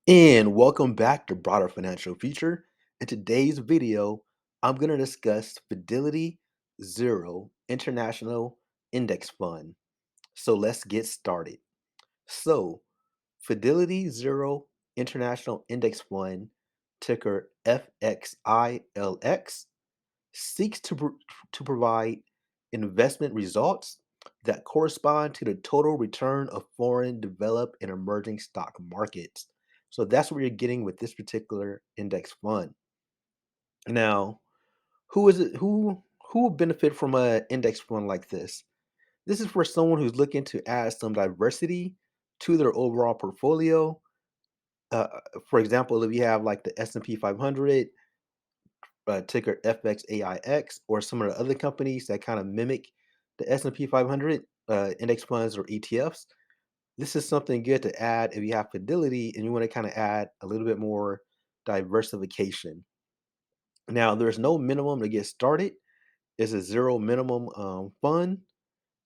And welcome back to Broader Financial Future. In today's video, I'm going to discuss Fidelity Zero International Index Fund. So let's get started. So, Fidelity Zero International Index Fund, ticker FXILX, seeks to provide investment results that correspond to the total return of foreign, developed, and emerging stock markets. So that's what you're getting with this particular index fund. Now, who is it? Who will benefit from an index fund like this? This is for someone who's looking to add some diversity to their overall portfolio. Uh, for example, if you have like the S&P 500, ticker FXAIX, or some of the other companies that kind of mimic the S&P 500 index funds or ETFs. This is something good to add if you have Fidelity and you want to kind of add a little bit more diversification. Now, there's no minimum to get started. It's a zero minimum fund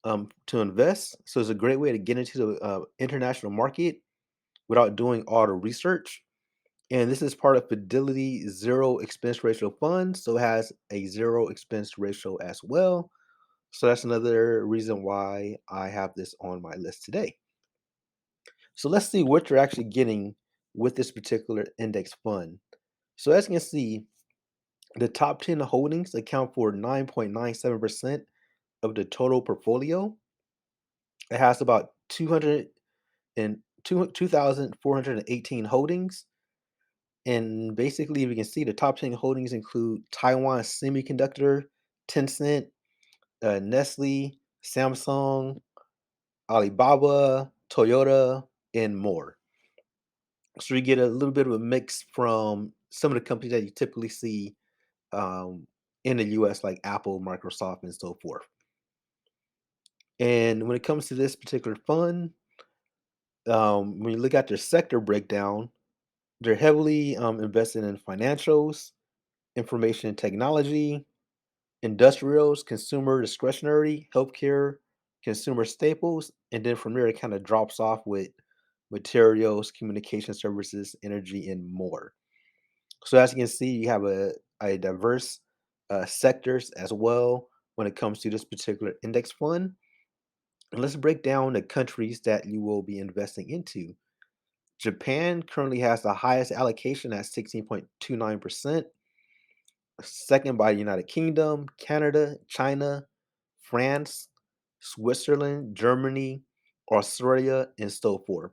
to invest. So it's a great way to get into the international market without doing all the research. And this is part of Fidelity Zero Expense Ratio Fund, so it has a zero expense ratio as well. So that's another reason why I have this on my list today. So let's see what you're actually getting with this particular index fund. So as you can see, the top 10 holdings account for 9.97% of the total portfolio. It has about 2,418 holdings. And basically, if you can see, the top 10 holdings include Taiwan Semiconductor, Tencent, Nestle, Samsung, Alibaba, Toyota, and more. So you get a little bit of a mix from some of the companies that you typically see um, in the US, like Apple, Microsoft, and so forth. And when it comes to this particular fund, when you look at their sector breakdown, they're heavily invested in financials, information technology, industrials, consumer discretionary, healthcare, consumer staples, and then from there it kind of drops off with materials, communication services, energy, and more. So as you can see, you have a diverse sectors as well when it comes to this particular index fund. And let's break down the countries that you will be investing into. Japan currently has the highest allocation at 16.29%, second by United Kingdom, Canada, China, France, Switzerland, Germany, Australia, and so forth.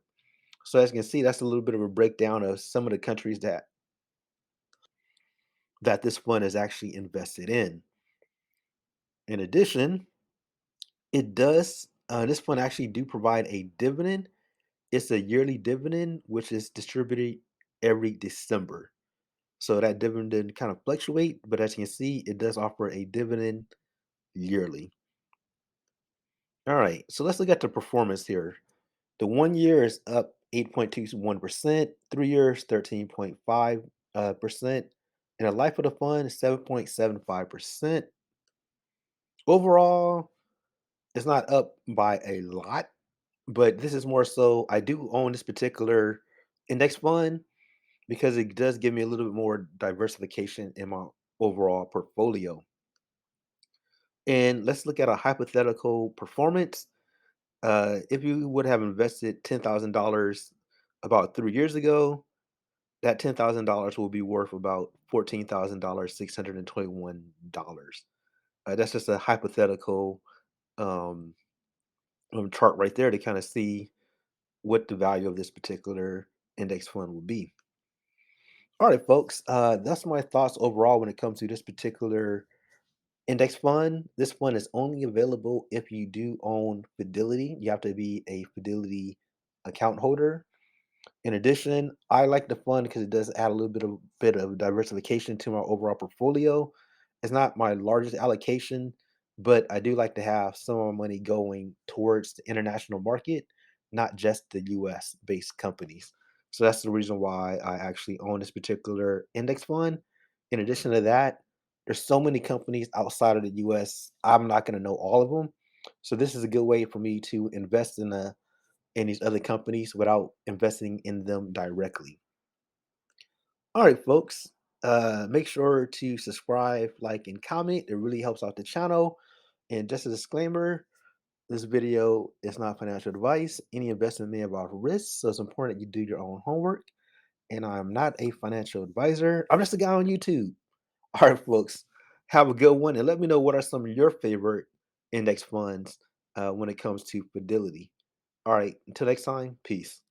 So as you can see, that's a little bit of a breakdown of some of the countries that this fund is actually invested in. In addition, it does this fund actually do provide a dividend. It's a yearly dividend which is distributed every December. So that dividend kind of fluctuate, but as you can see, it does offer a dividend yearly. All right, so let's look at the performance here. The 1 year is up 8.21%, 3 years 13.5%, and the life of the fund is 7.75%. Overall, it's not up by a lot, but this is more so I do own this particular index fund because it does give me a little bit more diversification in my overall portfolio. And let's look at a hypothetical performance. If you would have invested $10,000 about 3 years ago, that $10,000 will be worth about $14,000, $621. That's just a hypothetical um, chart right there to kind of see what the value of this particular index fund would be. All right, folks, that's my thoughts overall when it comes to this particular index fund. This fund is only available if you do own Fidelity. You have to be a Fidelity account holder. In addition, I like the fund because it does add a little bit of diversification to my overall portfolio. It's not my largest allocation, but I do like to have some of my money going towards the international market, not just the US based companies. So that's the reason why I actually own this particular index fund. In addition to that, there's so many companies outside of the US, I'm not going to know all of them. So this is a good way for me to invest in these other companies without investing in them directly. All right, folks. Make sure to subscribe, like, and comment. It really helps out the channel. And just a disclaimer, this video is not financial advice. Any investment may involve risks, so it's important that you do your own homework. And I'm not a financial advisor. I'm just a guy on YouTube. All right, folks. Have a good one, and let me know what are some of your favorite index funds when it comes to Fidelity. All right, until next time, peace.